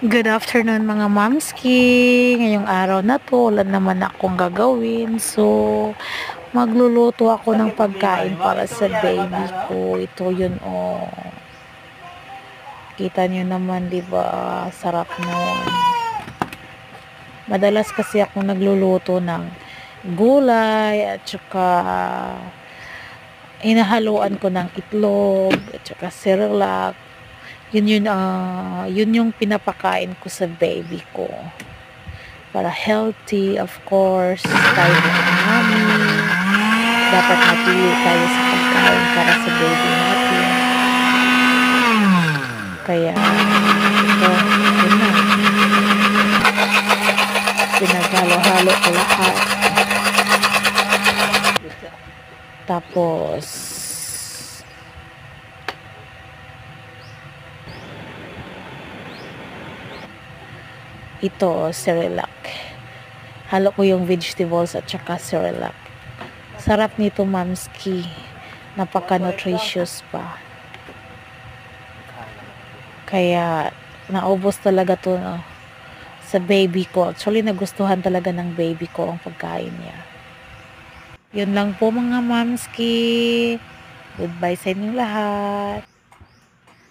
Good afternoon mga mamski. Ngayong araw na to, wala naman akong gagawin. So, magluluto ako ng pagkain para sa baby ko. Ito yun oh. Kita nyo naman, di ba? Sarap nun. Madalas kasi ako nagluluto ng gulay at saka inahaluan ko ng itlog at saka Cerelac. Yun yung pinapakain ko sa baby ko. Para healthy, of course, tayo mga mami. Dapat napili tayo sa pagkain para sa baby natin. Kaya, ito, yun na. Pinaghalo-halo ko lahat. Tapos, ito, Cerelac. Halo ko yung vegetables at saka Cerelac. Sarap nito, mamski. Napaka-nutritious pa. Kaya, naubos talaga to no, sa baby ko. Actually, nagustuhan talaga ng baby ko ang pagkain niya. Yun lang po mga mamski. Goodbye sa inyong lahat.